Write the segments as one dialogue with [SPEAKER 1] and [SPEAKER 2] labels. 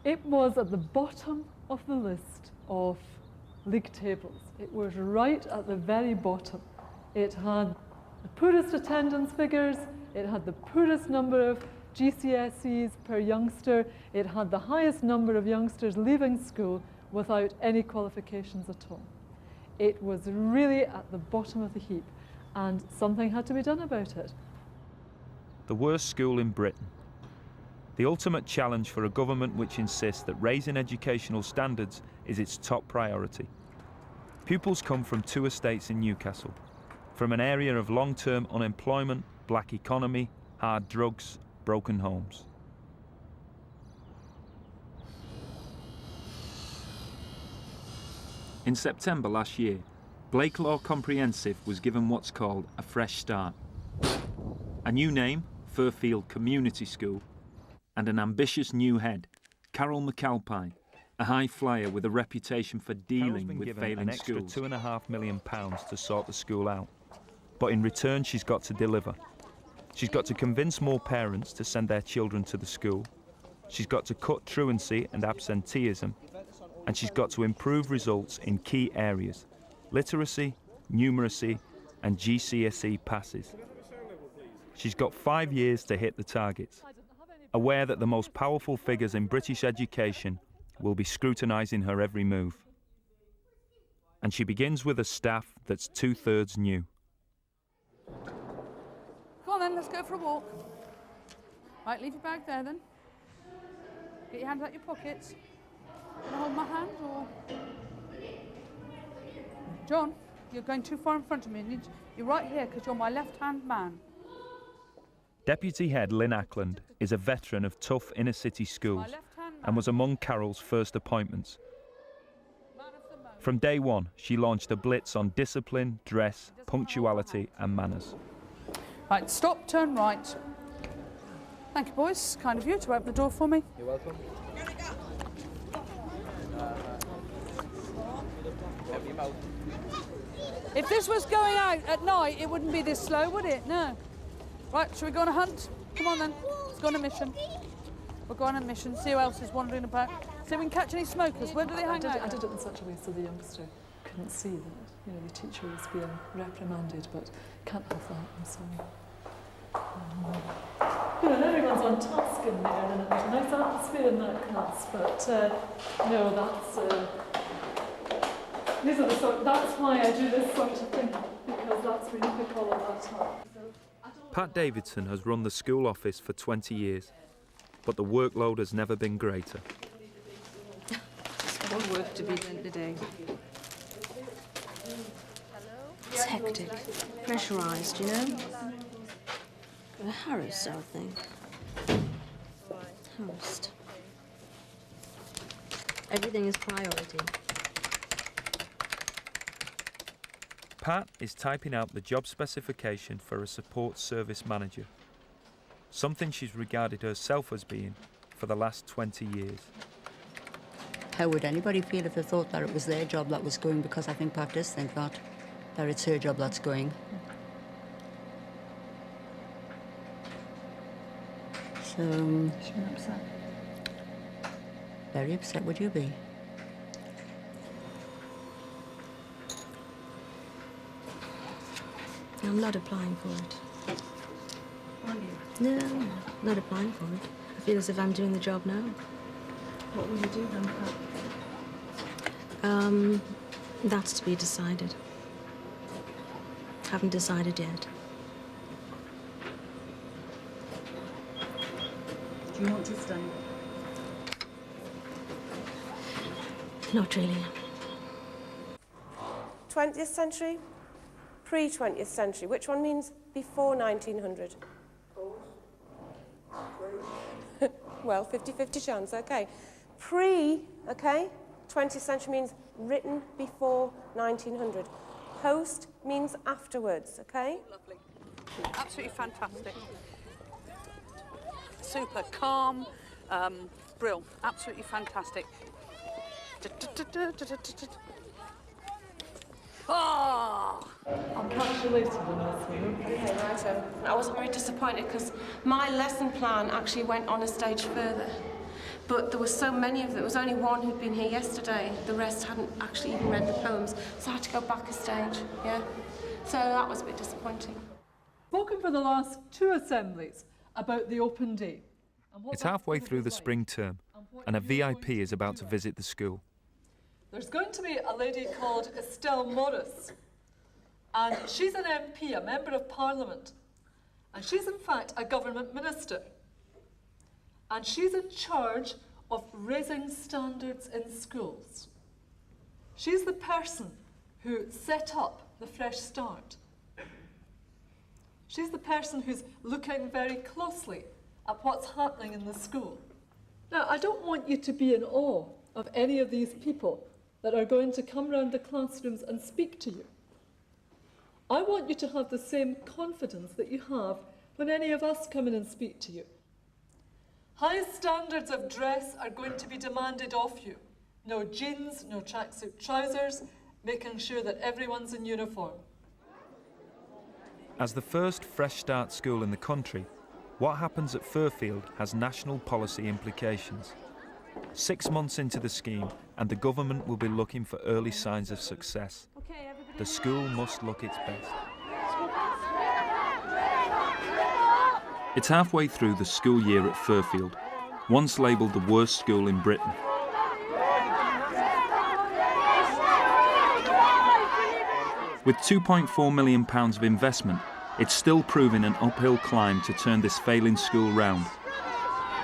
[SPEAKER 1] It was at the bottom of the list of league tables. It was right at the very bottom. It had the poorest attendance figures, it had the poorest number of GCSEs per youngster, it had the highest number of youngsters leaving school without any qualifications at all. It was really at the bottom of the heap, and something had to be done about it.
[SPEAKER 2] The worst school in Britain. The ultimate challenge for a government which insists that raising educational standards is its top priority. Pupils come from 2 estates in Newcastle, from an area of long-term unemployment, black economy, hard drugs, broken homes. In September last year, Blakelaw Comprehensive was given what's called a fresh start. A new name, Firfield Community School, and an ambitious new head, Carol McAlpine, a high flyer with a reputation for dealing with failing schools. Carol's been given an extra £2.5 million to sort the school out, but in return she's got to deliver. She's got to convince more parents to send their children to the school, she's got to cut truancy and absenteeism, and she's got to improve results in key areas: literacy, numeracy and GCSE passes. She's got 5 years to hit the targets, aware that the most powerful figures in British education will be scrutinising her every move. And she begins with a staff that's 2/3 new.
[SPEAKER 3] Come on then, let's go for a walk. Right, leave your bag there then. Get your hands out your pockets. Can I hold my hand or... John, you're going too far in front of me. You're right here because you're my left-hand man.
[SPEAKER 2] Deputy Head Lynn Ackland is a veteran of tough inner-city schools and was among Carol's first appointments. From day one, she launched a blitz on discipline, dress, punctuality and manners.
[SPEAKER 3] Right, stop, turn right. Thank you, boys. Kind of you to open the door for me.
[SPEAKER 4] You're welcome.
[SPEAKER 3] If this was going out at night, it wouldn't be this slow, would it? No. Right, shall we go on a hunt? Come on then, let's go on a mission. We'll go on a mission, see who else is wandering about. See if we can catch any smokers. Where do they hang out?
[SPEAKER 1] I did it in such a way so the youngster couldn't see that, you know, the teacher was being reprimanded, but can't have that, I'm sorry. You know, and everyone's on task in there, and it's a nice atmosphere in that class, but no, that's why I do this sort of thing, because that's when you pick all of that up.
[SPEAKER 2] Pat Davidson has run the school office for 20 years, but the workload has never been greater.
[SPEAKER 5] There's more work to be done today. It's hectic, pressurised, you know? Harassed, I think. Harassed. Everything is priority.
[SPEAKER 2] Pat is typing out the job specification for a support service manager, something she's regarded herself as being for the last 20 years.
[SPEAKER 6] How would anybody feel if they thought that it was their job that was going? Because I think Pat does think that it's her job that's going. So...
[SPEAKER 1] Is she upset?
[SPEAKER 6] Very upset would you be?
[SPEAKER 5] I'm not applying for it.
[SPEAKER 1] Aren't you?
[SPEAKER 5] No, I'm not applying for it. I feel as if I'm doing the job now.
[SPEAKER 1] What will you do then, Pat?
[SPEAKER 5] That's to be decided. Haven't decided yet.
[SPEAKER 1] Do you want to stay?
[SPEAKER 5] Not really.
[SPEAKER 7] 20th century, pre-20th century. Which one means before 1900? Well, 50-50 chance, okay. Okay, 20th century means written before 1900. Post means afterwards, okay?
[SPEAKER 3] Lovely. Absolutely fantastic. Super calm, brill. Absolutely fantastic. Oh!
[SPEAKER 1] I'll catch you later on this one.
[SPEAKER 7] Okay, right. I wasn't very disappointed because my lesson plan actually went on a stage further. But there were so many of them. There was only one who'd been here yesterday. The rest hadn't actually even read the poems, so I had to go back a stage, yeah. So that was a bit disappointing.
[SPEAKER 1] Spoken for the last 2 assemblies about the open day. And what
[SPEAKER 2] It's
[SPEAKER 1] that's
[SPEAKER 2] halfway
[SPEAKER 1] gonna
[SPEAKER 2] through
[SPEAKER 1] be
[SPEAKER 2] the
[SPEAKER 1] like,
[SPEAKER 2] spring term,
[SPEAKER 1] what
[SPEAKER 2] and a
[SPEAKER 1] you're going
[SPEAKER 2] VIP is about to
[SPEAKER 1] do.
[SPEAKER 2] visit the school.
[SPEAKER 1] There's going to be a lady called Estelle Morris, and she's an MP, a Member of Parliament, and she's in fact a government minister. And she's in charge of raising standards in schools. She's the person who set up the Fresh Start. She's the person who's looking very closely at what's happening in the school. Now, I don't want you to be in awe of any of these people that are going to come round the classrooms and speak to you. I want you to have the same confidence that you have when any of us come in and speak to you. High standards of dress are going to be demanded of you. No jeans, no tracksuit trousers, making sure that everyone's in uniform.
[SPEAKER 2] As the first Fresh Start school in the country, what happens at Firfield has national policy implications. 6 months into the scheme, and the government will be looking for early signs of success. The school must look its best. It's halfway through the school year at Firfield, once labelled the worst school in Britain. With £2.4 million of investment, it's still proving an uphill climb to turn this failing school round.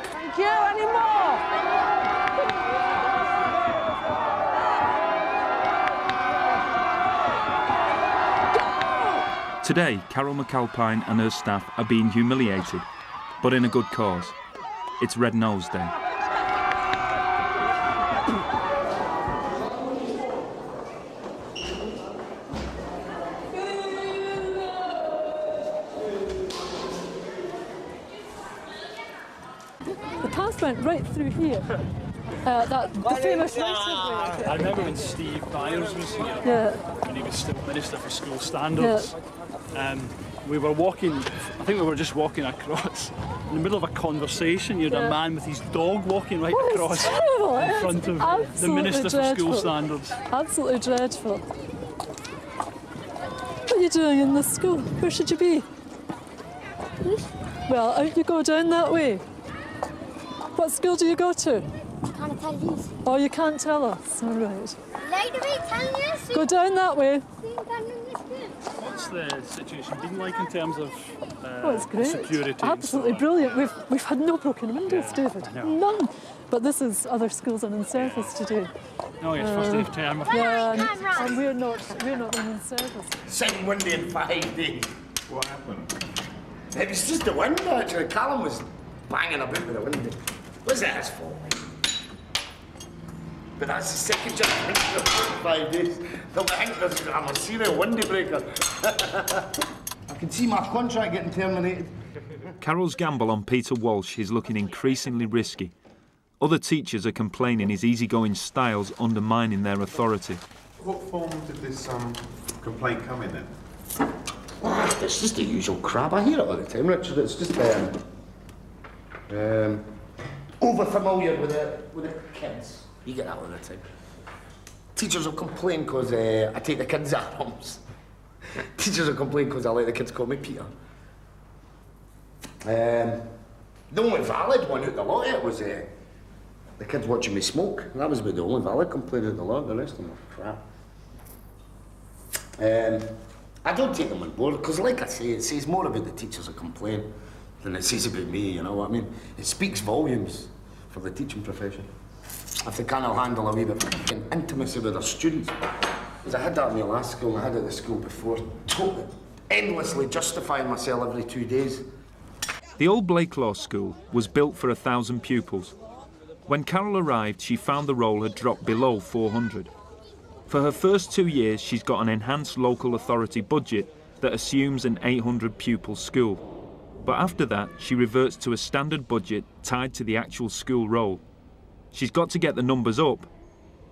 [SPEAKER 3] Thank you, any more?
[SPEAKER 2] Today, Carol McAlpine and her staff are being humiliated, but in a good cause. It's Red Nose Day.
[SPEAKER 1] The path went right through here. The famous right-of-way.
[SPEAKER 4] I remember when Steve Byers was here,
[SPEAKER 1] Yeah.
[SPEAKER 4] when he was still Minister for School Standards. We were walking, I think we were just walking across. In the middle of a conversation, you had a man with his dog walking right
[SPEAKER 1] Oh, it's
[SPEAKER 4] across
[SPEAKER 1] terrible.
[SPEAKER 4] in
[SPEAKER 1] It's
[SPEAKER 4] front of the
[SPEAKER 1] absolutely
[SPEAKER 4] Minister for
[SPEAKER 1] dreadful.
[SPEAKER 4] School Standards.
[SPEAKER 1] Absolutely dreadful. What are you doing in this school? Where should you be? Well, out you go down that way. What school do you go to?
[SPEAKER 8] Can't tell you.
[SPEAKER 1] Oh, you can't tell us. All right.
[SPEAKER 8] Later we tell you.
[SPEAKER 1] Go down that way.
[SPEAKER 4] What's the situation been like in terms of
[SPEAKER 1] Oh, it's great.
[SPEAKER 4] security? and
[SPEAKER 1] Absolutely
[SPEAKER 4] stuff?
[SPEAKER 1] brilliant. We've had no broken windows,
[SPEAKER 4] Yeah,
[SPEAKER 1] David.
[SPEAKER 4] I know.
[SPEAKER 1] None. But this is other schools on in service today.
[SPEAKER 4] No, it's first day of term.
[SPEAKER 1] Yeah, and we're not in service.
[SPEAKER 9] Second windy in 5 days. What happened? It was just the wind, actually. Callum was banging about with the wind. Was it his fault? But that's the second job in 5 days. I think I'm a serial windy breaker. I can see my contract getting terminated.
[SPEAKER 2] Carol's gamble on Peter Walsh is looking increasingly risky. Other teachers are complaining his easygoing style's undermining their authority.
[SPEAKER 10] What form did this complaint come in then?
[SPEAKER 9] It's just the usual crap. I hear it all the time, Richard. It's just over familiar with the kids. You get that all the time. Teachers will complain because I take the kids' arms. Teachers will complain because I let the kids call me Peter. The only valid one out the lot of it was the kids watching me smoke. That was about the only valid complaint out the lot. The rest of them were crap. I don't take them on board because, like I say, it says more about the teachers that complain than it says about me, you know what I mean? It speaks volumes for the teaching profession. If they can't handle a wee bit of intimacy with their students. Because I had that in my last school, and I had it at the school before. Totally, endlessly justifying myself every 2 days.
[SPEAKER 2] The old Blakelaw school was built for 1,000 pupils. When Carol arrived, she found the roll had dropped below 400. For her first 2 years, she's got an enhanced local authority budget that assumes an 800 pupil school. But after that, she reverts to a standard budget tied to the actual school roll. She's got to get the numbers up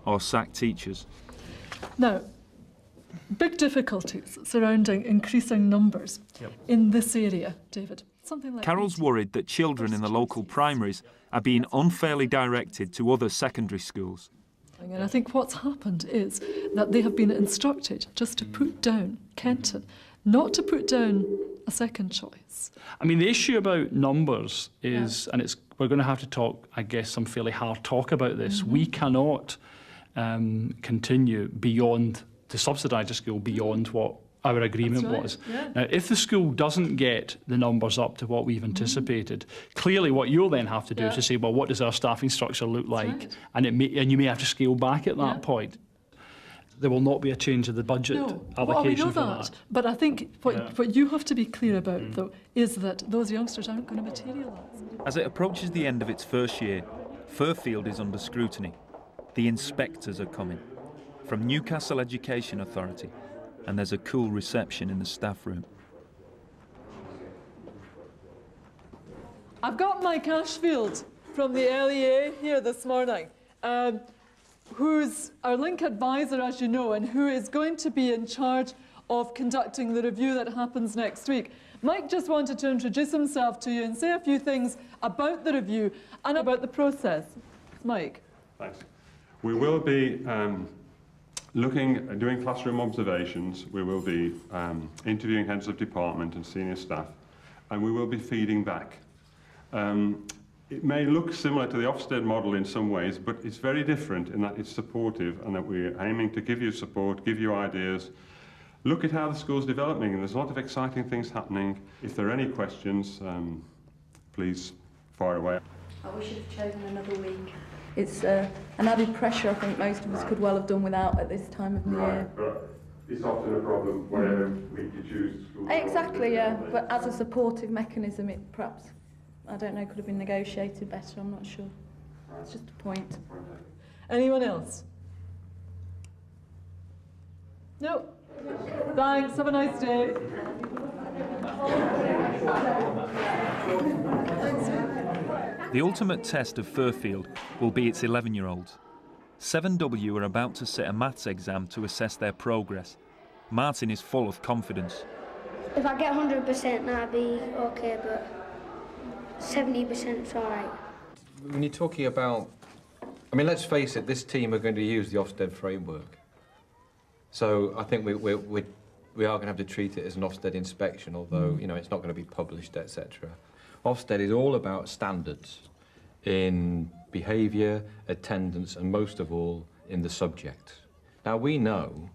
[SPEAKER 2] or sack teachers.
[SPEAKER 1] Now, big difficulties surrounding increasing numbers in this area, David. Something like
[SPEAKER 2] Carol's
[SPEAKER 1] 80.
[SPEAKER 2] worried that children in the local primaries are being unfairly directed to other secondary schools.
[SPEAKER 1] And I think what's happened is that they have been instructed just to put down Kenton, not to put down a second choice.
[SPEAKER 4] I mean, the issue about numbers is, and we're going to have to talk, I guess, some fairly hard talk about this. We cannot continue to subsidise a school beyond what our agreement was.
[SPEAKER 1] Yeah.
[SPEAKER 4] Now, if the school doesn't get the numbers up to what we've anticipated, clearly what you'll then have to do is to say, well, what does our staffing structure look like?
[SPEAKER 1] Right.
[SPEAKER 4] And you may have to scale back at that point. There will not be a change of the budget allocation
[SPEAKER 1] we know
[SPEAKER 4] for
[SPEAKER 1] that. But I think what you have to be clear about, though, is that those youngsters aren't going to materialise.
[SPEAKER 2] As it approaches the end of its first year, Firfield is under scrutiny. The inspectors are coming from Newcastle Education Authority, and there's a cool reception in the staff room.
[SPEAKER 1] I've got Mike Ashfield from the LEA here this morning, who's our link advisor, as you know, and who is going to be in charge of conducting the review that happens next week. Mike just wanted to introduce himself to you and say a few things about the review and about the process. Mike.
[SPEAKER 11] Thanks. We will be doing classroom observations. We will be interviewing heads of department and senior staff, and we will be feeding back. It may look similar to the Ofsted model in some ways, but it's very different in that it's supportive and that we're aiming to give you support, give you ideas, look at how the school's developing, and there's a lot of exciting things happening. If there are any questions, please fire away.
[SPEAKER 12] I wish you'd have chosen another week. It's an added pressure I think most of us could well have done without at this time of the year.
[SPEAKER 11] But it's often a problem whatever week you choose.
[SPEAKER 12] Exactly, yeah. But as a supportive mechanism, it perhaps, I don't know, could have been negotiated better, I'm not sure. It's just a point.
[SPEAKER 1] Anyone else? No? Thanks, have a nice day.
[SPEAKER 2] The ultimate test of Firfield will be its 11-year-olds. 7W are about to sit a maths exam to assess their progress. Martin is full of confidence.
[SPEAKER 8] If I get 100%, that'd be okay, but 70% is all right.
[SPEAKER 13] When you're talking about, I mean, let's face it, this team are going to use the Ofsted framework. So I think we are going to have to treat it as an Ofsted inspection, although, you know, it's not going to be published, etc. Ofsted is all about standards in behaviour, attendance, and most of all, in the subject. Now, we know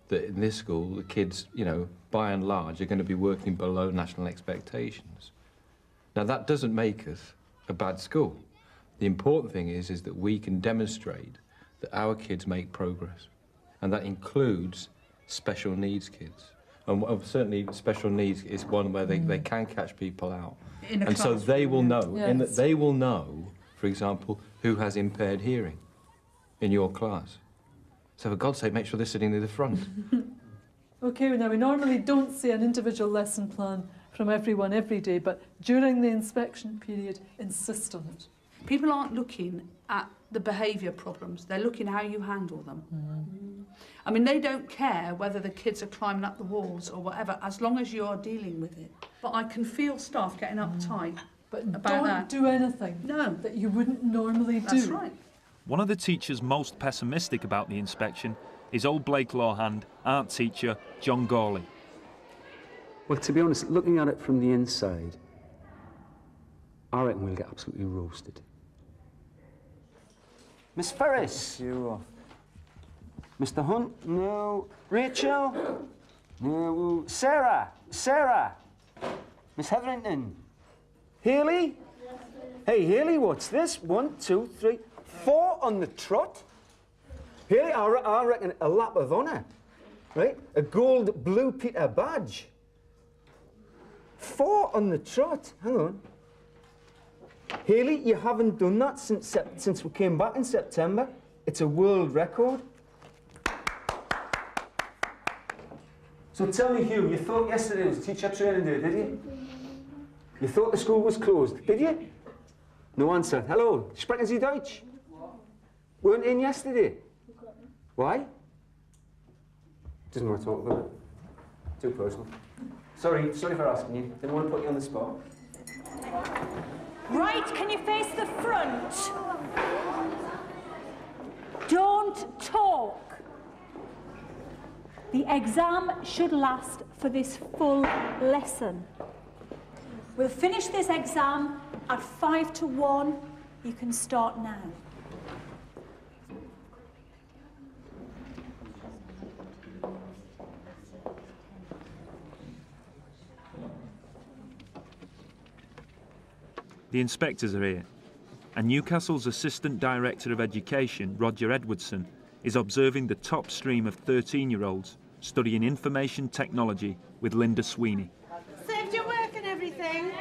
[SPEAKER 13] that in this school, the kids, you know, by and large, are going to be working below national expectations. Now, that doesn't make us a bad school. The important thing is that we can demonstrate that our kids make progress, and that includes special needs kids. And certainly special needs is one where they can catch people out. And so they will know, they will know, for example, who has impaired hearing in your class. So for God's sake, make sure they're sitting near the front.
[SPEAKER 1] OK, now we normally don't see an individual lesson plan from everyone every day, but during the inspection period, insist on it.
[SPEAKER 3] People aren't looking at the behaviour problems, they're looking how you handle them. I mean, they don't care whether the kids are climbing up the walls or whatever, as long as you are dealing with it. But I can feel staff getting uptight about that.
[SPEAKER 1] Don't do anything that you wouldn't normally do.
[SPEAKER 3] That's right.
[SPEAKER 2] One of the teachers most pessimistic about the inspection is old Blakelaw hand art teacher John Gawley.
[SPEAKER 14] Well, to be honest, looking at it from the inside, I reckon we'll get absolutely roasted. Miss Ferris? You're off. Mr. Hunt? No. Rachel? No. Sarah? Miss Hetherington? Haley? Hey, Haley, what's this? 1, 2, 3, 4 on the trot? Haley, I reckon a lap of honour, right? A gold Blue Peter badge. 4 on the trot. Hang on. Haley, you haven't done that since we came back in September. It's a world record. So tell me, Hugh, you thought yesterday was teacher training day, did you? You thought the school was closed, did you? No answer. Hello, sprechen Sie Deutsch? Weren't in yesterday. Why? Doesn't want to talk about it. Too personal. Sorry for asking you. Didn't want to put you on the spot.
[SPEAKER 15] Right, can you face the front? Don't talk. The exam should last for this full lesson. We'll finish this exam at 5 to 1. You can start now.
[SPEAKER 2] The inspectors are here, and Newcastle's Assistant Director of Education, Roger Edwardson, is observing the top stream of 13-year-olds studying information technology with Linda Sweeney.
[SPEAKER 16] Saved your work and everything.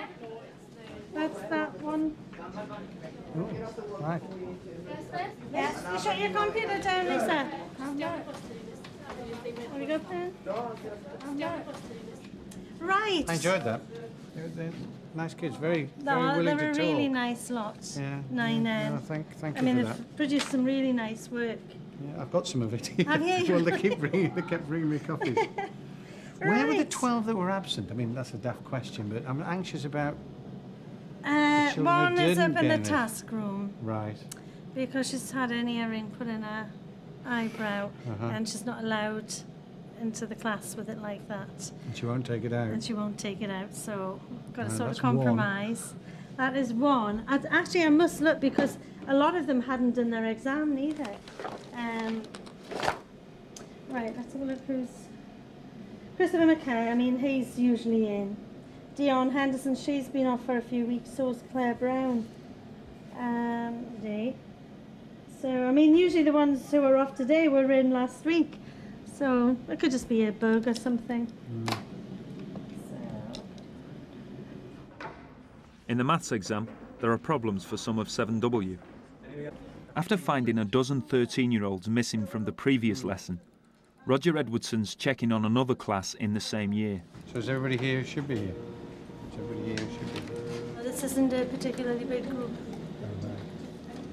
[SPEAKER 16] That's that one.
[SPEAKER 14] Oh, right.
[SPEAKER 16] Yes, you shut your computer down, Lisa. Have you got a pen? Right.
[SPEAKER 17] I enjoyed that. They're nice kids, very
[SPEAKER 16] No,
[SPEAKER 17] willing
[SPEAKER 16] they
[SPEAKER 17] to
[SPEAKER 16] were
[SPEAKER 17] talk.
[SPEAKER 16] really nice lots.
[SPEAKER 17] Yeah.
[SPEAKER 16] 9
[SPEAKER 17] No, thank
[SPEAKER 16] I
[SPEAKER 17] you
[SPEAKER 16] mean,
[SPEAKER 17] for
[SPEAKER 16] they've
[SPEAKER 17] that.
[SPEAKER 16] produced some really nice work.
[SPEAKER 17] Yeah, I've got some of it.
[SPEAKER 16] Have you?
[SPEAKER 17] Well, they kept bringing me copies. Where were the
[SPEAKER 16] Right.
[SPEAKER 17] 12 that were absent? I mean, that's a daft question, but I'm anxious about. children
[SPEAKER 16] One
[SPEAKER 17] who
[SPEAKER 16] is up
[SPEAKER 17] didn't
[SPEAKER 16] in the
[SPEAKER 17] get it.
[SPEAKER 16] task room
[SPEAKER 17] Right.
[SPEAKER 16] because she's had an earring put in her eyebrow
[SPEAKER 17] Uh-huh.
[SPEAKER 16] and she's not allowed into the class with it like that.
[SPEAKER 17] And she won't take it out.
[SPEAKER 16] And she won't take it out, so got to
[SPEAKER 17] No,
[SPEAKER 16] sort of
[SPEAKER 17] that's one.
[SPEAKER 16] compromise. That is one. Actually, I must look because a lot of them hadn't done their exam neither. Right, let's have a look who's... Christopher McKay, I mean, he's usually in. Dion Henderson, she's been off for a few weeks, so's Claire Brown. Day. So, I mean, usually the ones who are off today were in last week. So, it could just be a bug or something.
[SPEAKER 2] In the maths exam, there are problems for some of 7W. After finding a dozen 13-year-olds missing from the previous lesson, Roger Edwardson's checking on another class in the same year.
[SPEAKER 17] So is everybody here who should be here? Is everybody here who should be here?
[SPEAKER 16] Well, this isn't a particularly big group.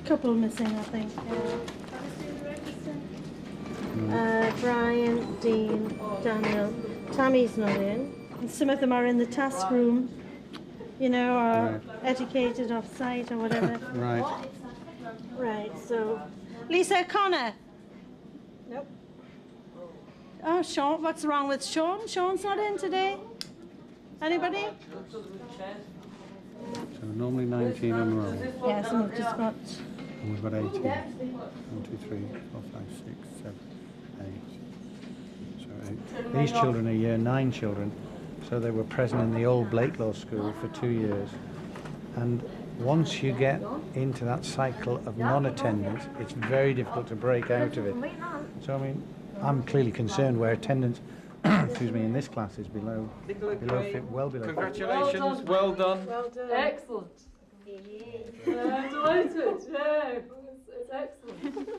[SPEAKER 16] Couple missing, I think. Brian, Dean, Daniel. Tammy's not in. And some of them are in the task room, you know, or educated off site or whatever.
[SPEAKER 17] Right.
[SPEAKER 16] Right, so. Lisa Connor. Nope. Oh, Sean, what's wrong with Sean? Sean's not in today. Anybody?
[SPEAKER 17] So normally 19 on roll.
[SPEAKER 16] Yes, and we've just got.
[SPEAKER 17] And we've got 18. 1, 2, 3, 4, 5, 6, 7, 8. So 8. These children are year 9 children, so they were present in the old Blakelaw School for 2 years. And once you get into that cycle of non-attendance, it's very difficult to break out of it. So, I mean, I'm clearly concerned where attendance, excuse me, in this class is well below.
[SPEAKER 13] Congratulations, well done.
[SPEAKER 1] Well done. Excellent. I'm delighted. Yeah, it's excellent.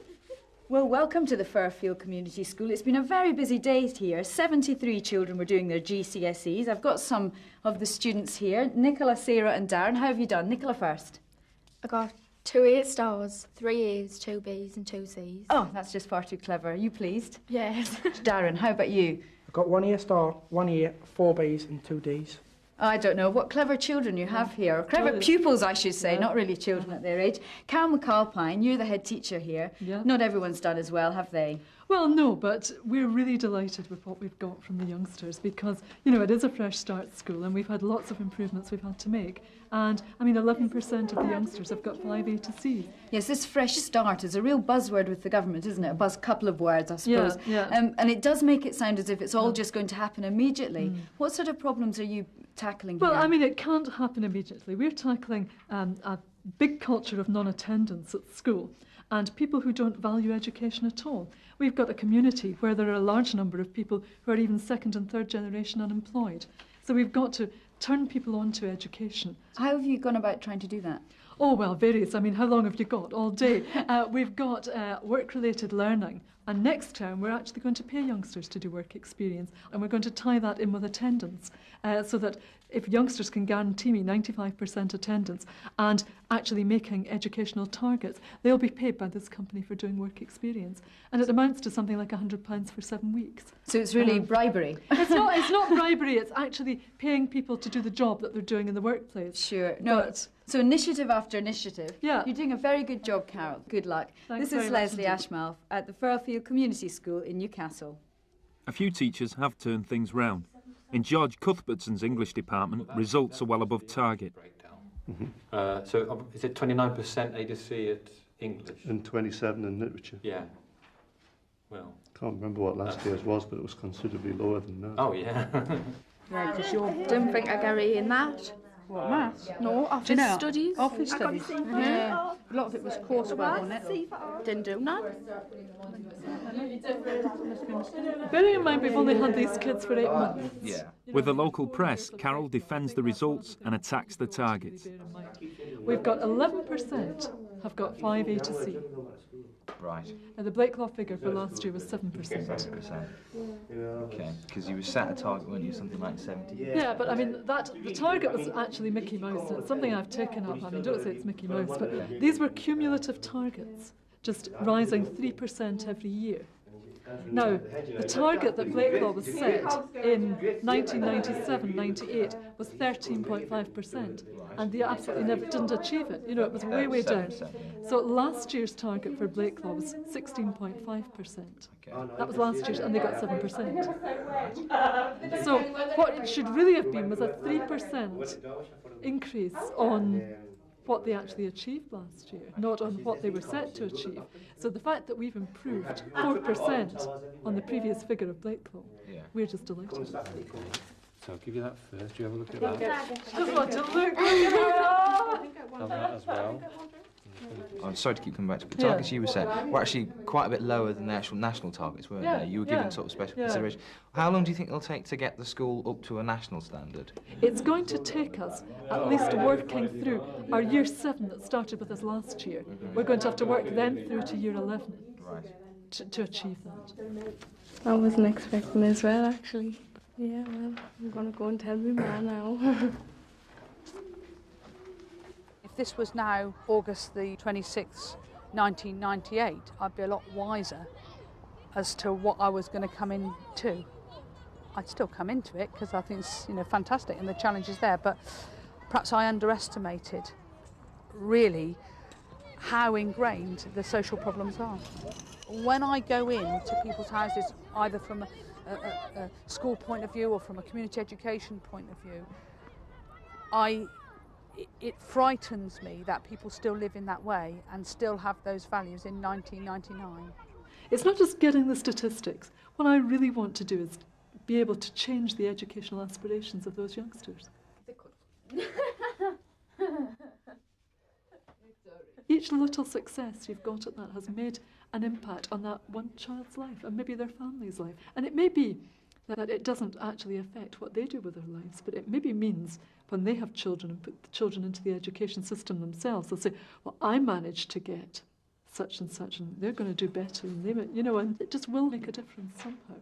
[SPEAKER 18] Well, welcome to the Firfield Community School. It's been a very busy day here. 73 children were doing their GCSEs. I've got some of the students here. Nicola, Sarah and Darren. How have you done? Nicola first.
[SPEAKER 19] I got 2 A stars, 3 A's, 2 B's and 2 C's.
[SPEAKER 18] Oh, that's just far too clever. Are you pleased?
[SPEAKER 19] Yes.
[SPEAKER 18] Darren, how about you?
[SPEAKER 20] I've got 1 A star, 1 A, 4 B's and 2 D's.
[SPEAKER 18] I don't know. What clever children you have here. Or clever pupils, I should say, not really children at their age. Carol McAlpine, you're the head teacher here.
[SPEAKER 1] Yeah.
[SPEAKER 18] Not everyone's done as well, have they?
[SPEAKER 1] Well, no, but we're really delighted with what we've got from the youngsters because, you know, it is a fresh start school and we've had lots of improvements we've had to make. And, I mean, 11% of the youngsters have got 5 A to C.
[SPEAKER 18] Yes, this fresh start is a real buzzword with the government, isn't it? A couple of words, I suppose.
[SPEAKER 1] Yeah.
[SPEAKER 18] And it does make it sound as if it's all just going to happen immediately. What sort of problems are you tackling
[SPEAKER 1] Well,
[SPEAKER 18] here?
[SPEAKER 1] I mean, it can't happen immediately. We're tackling a big culture of non-attendance at school and people who don't value education at all. We've got a community where there are a large number of people who are even second and third generation unemployed. So we've got to turn people on to education.
[SPEAKER 18] How have you gone about trying to do that?
[SPEAKER 1] Oh, well, various. I mean, how long have you got? All day. We've got work-related learning And next term, we're actually going to pay youngsters to do work experience, and we're going to tie that in with attendance, so that if youngsters can guarantee me 95% attendance and actually making educational targets, they'll be paid by this company for doing work experience. And it amounts to something like £100 for 7 weeks.
[SPEAKER 18] So it's really bribery?
[SPEAKER 1] It's not bribery, it's actually paying people to do the job that they're doing in the workplace.
[SPEAKER 18] Sure. No, so initiative after initiative.
[SPEAKER 1] Yeah.
[SPEAKER 18] You're doing a very good job, Carol. Good luck.
[SPEAKER 1] Thanks
[SPEAKER 18] This is
[SPEAKER 1] very much
[SPEAKER 18] Leslie
[SPEAKER 1] indeed.
[SPEAKER 18] Ashmouth at the Firfield Community School in Newcastle.
[SPEAKER 2] A few teachers have turned things round. In George Cuthbertson's English department, results are well above target.
[SPEAKER 13] So is it 29% A-C at English?
[SPEAKER 21] And 27 in literature.
[SPEAKER 13] Yeah. Well.
[SPEAKER 21] Can't remember what last year's was, but it was considerably lower than that.
[SPEAKER 13] Oh, yeah.
[SPEAKER 19] Yeah, because you didn't think I got it in that.
[SPEAKER 3] What, maths?
[SPEAKER 19] No, office studies.
[SPEAKER 3] Office
[SPEAKER 19] I got
[SPEAKER 3] studies.
[SPEAKER 19] C for
[SPEAKER 3] Yeah.
[SPEAKER 19] that.
[SPEAKER 3] A lot of it was coursework, wasn't it?
[SPEAKER 19] Didn't do none.
[SPEAKER 1] Bearing in mind we've only had these kids for 8 months.
[SPEAKER 2] Yeah. With the local press, Carol defends the results and attacks the targets.
[SPEAKER 1] We've got 11% have got 5 A to C.
[SPEAKER 22] Right.
[SPEAKER 1] Now the Blakelaw figure for last year was 7%.
[SPEAKER 22] 7%. Okay, because you were set a target, weren't you, something like 70?
[SPEAKER 1] Yeah, but I mean, the target was actually Mickey Mouse, and it's something I've taken up. I mean, don't say it's Mickey Mouse, but these were cumulative targets, just rising 3% every year. Now, the target that Blakelaw was set in 1997-98 was 13.5%, and they absolutely never didn't achieve it. You know, it was way, way down. So last year's target for Blakelaw was 16.5%. That was last year's, and they got 7%. So what it should really have been was a 3% increase on what they actually achieved last year, not on what they were set to achieve. So the fact that we've improved 4% on the previous figure of Blakelaw, we're just delighted.
[SPEAKER 21] So I'll give you that first. Do you have a look at that?
[SPEAKER 1] Just want to look.
[SPEAKER 21] Have that as well.
[SPEAKER 22] I'm sorry to keep coming back to it. The targets you were set were actually quite a bit lower than the actual national targets, weren't they? You were given sort of special consideration. How long do you think it'll take to get the school up to a national standard?
[SPEAKER 1] It's going to take us at least working through our year 7 that started with us last year. We're going to have to work them through to year 11 to achieve that.
[SPEAKER 19] I wasn't expecting as well, actually. Yeah, well, I'm going to go and tell my man now.
[SPEAKER 3] If this was now August the 26th, 1998, I'd be a lot wiser as to what I was going to come into. I'd still come into it because I think it's fantastic and the challenge is there, but perhaps I underestimated really how ingrained the social problems are. When I go into people's houses, either from a school point of view or from a community education point of view, it frightens me that people still live in that way and still have those values in 1999.
[SPEAKER 1] It's not just getting the statistics. What I really want to do is be able to change the educational aspirations of those youngsters. Each little success you've got at that has made an impact on that one child's life and maybe their family's life. And it may be that it doesn't actually affect what they do with their lives, but it maybe means when they have children and put the children into the education system themselves, they'll say, well, I managed to get such and such, and they're going to do better, and and it just will make a difference somehow.